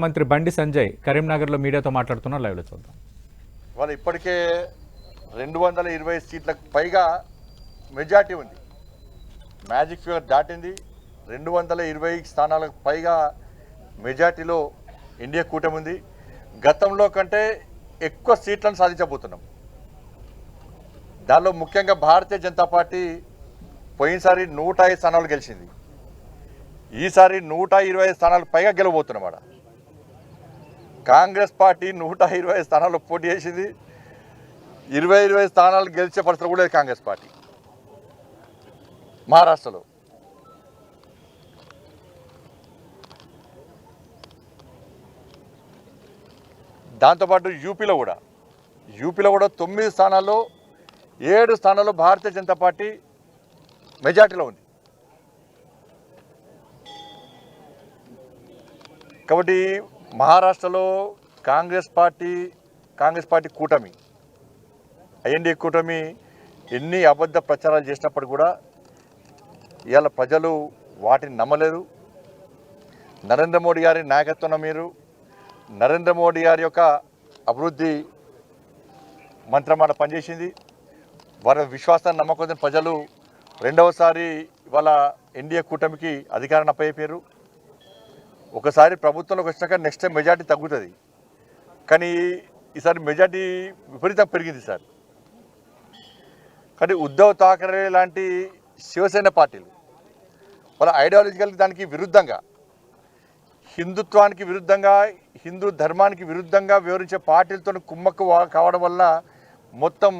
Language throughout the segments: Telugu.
మంత్రి బండి సంజయ్ కరీంనగర్లో మీడియాతో మాట్లాడుతున్నారు. లైవ్లో చూద్దాం. వాళ్ళు ఇప్పటికే 220 సీట్లకు పైగా మెజార్టీ ఉంది. మ్యాజిక్ ఫిగర్ దాటింది. 220 స్థానాలకు పైగా మెజార్టీలో ఇండియా కూటమి ఉంది. గతంలో కంటే ఎక్కువ సీట్లను సాధించబోతున్నాం. దానిలో ముఖ్యంగా భారతీయ జనతా పార్టీ పోయినసారి 105 స్థానాలు గెలిచింది. ఈసారి 120 స్థానాలకు పైగా గెలవబోతున్నమాట. కాంగ్రెస్ పార్టీ 120 స్థానాల్లో పోటీ చేసింది. 20 స్థానాలు గెలిచే పరిస్థితి కూడా లేదు కాంగ్రెస్ పార్టీ మహారాష్ట్రలో. దాంతోపాటు యూపీలో కూడా 9 స్థానాల్లో 7 స్థానాల్లో భారతీయ జనతా పార్టీ మెజార్టీలో ఉంది. కాబట్టి మహారాష్ట్రలో కాంగ్రెస్ పార్టీ కూటమి, ఐఎన్డీఏ కూటమి ఎన్ని అబద్ధ ప్రచారాలు చేసినప్పుడు కూడా ఇవాళ ప్రజలు వాటిని నమ్మలేరు. నరేంద్ర మోడీ గారి నాయకత్వంలో మీరు నరేంద్ర మోడీ గారి యొక్క అభివృద్ధి మంత్రమాట పనిచేసింది. వారి విశ్వాసాన్ని నమ్మకం ప్రజలు రెండవసారి ఇవాళ ఎన్డీఏ కూటమికి అధికారాన్ని అప్పయ్యారు. ఒకసారి ప్రభుత్వంలోకి వచ్చినాక నెక్స్ట్ టైం మెజార్టీ తగ్గుతుంది, కానీ ఈసారి మెజార్టీ విపరీతం పెరిగింది సార్. కానీ ఉద్ధవ్ ఠాకరే లాంటి శివసేన పార్టీలు వాళ్ళ ఐడియాలజికల్ దానికి విరుద్ధంగా, హిందుత్వానికి విరుద్ధంగా, హిందూ ధర్మానికి విరుద్ధంగా వివరించే పార్టీలతో కుమ్మక్కు కావడం వల్ల మొత్తం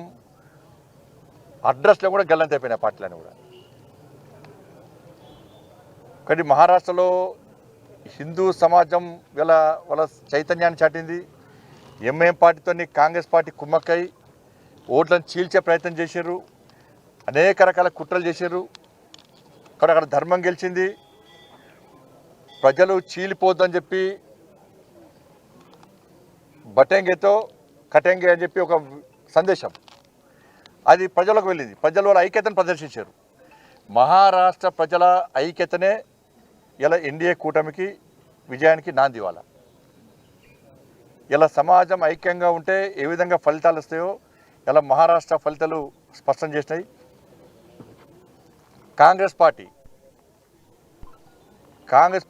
అడ్రస్లో కూడా గల్లంతైపోయినాయి పార్టీలను కూడా. కానీ మహారాష్ట్రలో హిందూ సమాజం వాళ్ళ చైతన్యాన్ని చాటింది. ఎంఐఎం పార్టీతో కాంగ్రెస్ పార్టీ కుమ్మక్కై ఓట్లను చీల్చే ప్రయత్నం చేశారు. అనేక రకాల కుట్రలు చేశారు. కానీ అక్కడ ధర్మం గెలిచింది. ప్రజలు చీలిపోద్దని చెప్పి బటేంగేతో కటేంగే అని చెప్పి ఒక సందేశం అది ప్రజలకు వెళ్ళింది. ప్రజలు వాళ్ళ ఐక్యతను ప్రదర్శించారు. మహారాష్ట్ర ప్రజల ఐక్యతనే ఇలా ఎన్డీఏ కూటమికి విజయానికి నాంది. ఇవాళ ఇలా సమాజం ఐక్యంగా ఉంటే ఏ విధంగా ఫలితాలు వస్తాయో ఇలా మహారాష్ట్ర ఫలితాలు స్పష్టం చేసినాయి. కాంగ్రెస్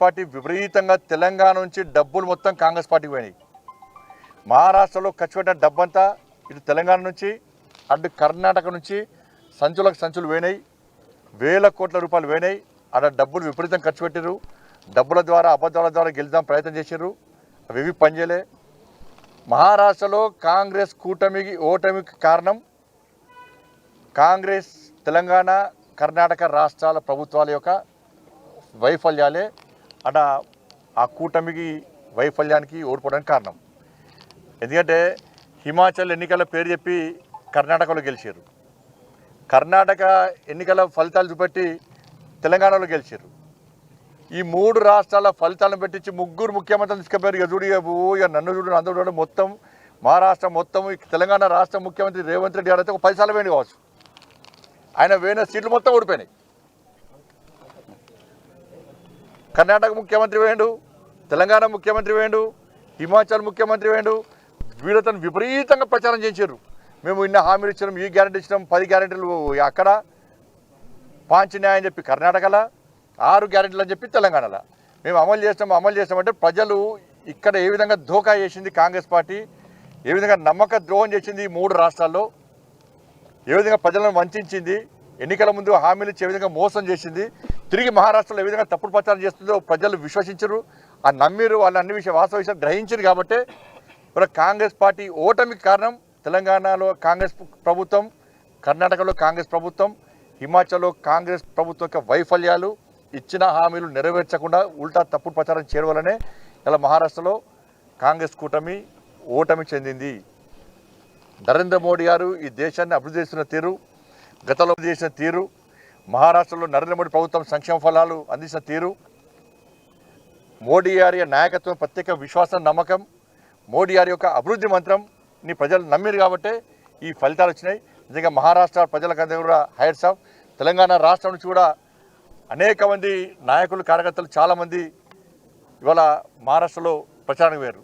పార్టీ విపరీతంగా తెలంగాణ నుంచి డబ్బులు మొత్తం కాంగ్రెస్ పార్టీకి పోయినాయి. మహారాష్ట్రలో ఖర్చు పెట్టిన డబ్బంతా ఇటు తెలంగాణ నుంచి అటు కర్ణాటక నుంచి సంచులకు సంచులు పోయినాయి. వేల కోట్ల రూపాయలు పోయినాయి. అక్కడ డబ్బులు విపరీతం ఖర్చు పెట్టారు. డబ్బుల ద్వారా అబద్ధాల ద్వారా గెలుద్దాం ప్రయత్నం చేశారు. అవి పనిచేయలే. మహారాష్ట్రలో కాంగ్రెస్ కూటమికి ఓటమికి కారణం కాంగ్రెస్ తెలంగాణ కర్ణాటక రాష్ట్రాల ప్రభుత్వాల యొక్క వైఫల్యాలే. అక్కడ ఆ కూటమికి వైఫల్యానికి ఓడిపోవడానికి కారణం. ఎందుకంటే హిమాచల్ ఎన్నికల పేరు చెప్పి కర్ణాటకలో గెలిచారు. కర్ణాటక ఎన్నికల ఫలితాలు చూపెట్టి తెలంగాణలో గెలిచారు. ఈ 3 రాష్ట్రాల ఫలితాలను పెట్టించి 3 ముఖ్యమంత్రులు తీసుకుపోయారు. ఇక చూడు, ఇక నన్ను చూడు, అందరూ చూడ, మొత్తం మహారాష్ట్ర మొత్తం తెలంగాణ రాష్ట్ర ముఖ్యమంత్రి రేవంత్ రెడ్డి గారు అయితే ఒక 10 సార్లు వేయండి కావచ్చు. ఆయన వేయిన సీట్లు మొత్తం ఓడిపోయినాయి. కర్ణాటక ముఖ్యమంత్రి వేయండు, తెలంగాణ ముఖ్యమంత్రి వేయండు, హిమాచల్ ముఖ్యమంత్రి వేయండు. వీళ్ళతను విపరీతంగా ప్రచారం చేశారు. మేము ఇన్ని హామీలు ఇచ్చినాం, ఈ గ్యారెంటీ ఇచ్చినాం, 10 గ్యారెంటీలు అక్కడ, 5 న్యాయం చెప్పి కర్ణాటకలో, 6 గ్యారెంటీలు అని చెప్పి తెలంగాణలో మేము అమలు చేస్తామంటే ప్రజలు ఇక్కడ ఏ విధంగా ధోకా చేసింది కాంగ్రెస్ పార్టీ, ఏ విధంగా నమ్మక ద్రోహం చేసింది ఈ 3 రాష్ట్రాల్లో, ఏ విధంగా ప్రజలను వంచింది, ఎన్నికల ముందు హామీలు ఇచ్చి ఏ విధంగా మోసం చేసింది, తిరిగి మహారాష్ట్రలో ఏ విధంగా తప్పుడు ప్రచారం చేస్తుందో ప్రజలు విశ్వసించరు. ఆ నమ్మిరు, వాళ్ళు అన్ని వాస్తవ విషయాలు గ్రహించారు. కాబట్టి ఇప్పుడు కాంగ్రెస్ పార్టీ ఓటమికి కారణం తెలంగాణలో కాంగ్రెస్ ప్రభుత్వం, కర్ణాటకలో కాంగ్రెస్ ప్రభుత్వం, హిమాచల్లో కాంగ్రెస్ ప్రభుత్వం యొక్క వైఫల్యాలు, ఇచ్చిన హామీలు నెరవేర్చకుండా ఉల్టా తప్పుడు ప్రచారం చేయడం వల్లనే ఇలా మహారాష్ట్రలో కాంగ్రెస్ కూటమి ఓటమి చెందింది. నరేంద్ర మోడీ గారు ఈ దేశాన్ని అభివృద్ధి చేస్తున్న తీరు, గతంలో చేసిన తీరు, మహారాష్ట్రలో నరేంద్ర మోడీ ప్రభుత్వం సంక్షేమ ఫలాలు అందించిన తీరు, మోడీ గారి నాయకత్వం ప్రత్యేక విశ్వాసం నమ్మకం, మోడీ గారి యొక్క అభివృద్ధి మంత్రంని ప్రజలు నమ్మిరు కాబట్టి ఈ ఫలితాలు వచ్చినాయి. నిజంగా మహారాష్ట్ర ప్రజలకందరూ కూడా హైట్స్ ఆఫ్. తెలంగాణ రాష్ట్రం నుంచి కూడా అనేక మంది నాయకులు, కార్యకర్తలు చాలామంది ఇవాళ మహారాష్ట్రలో ప్రచారానికి వేరు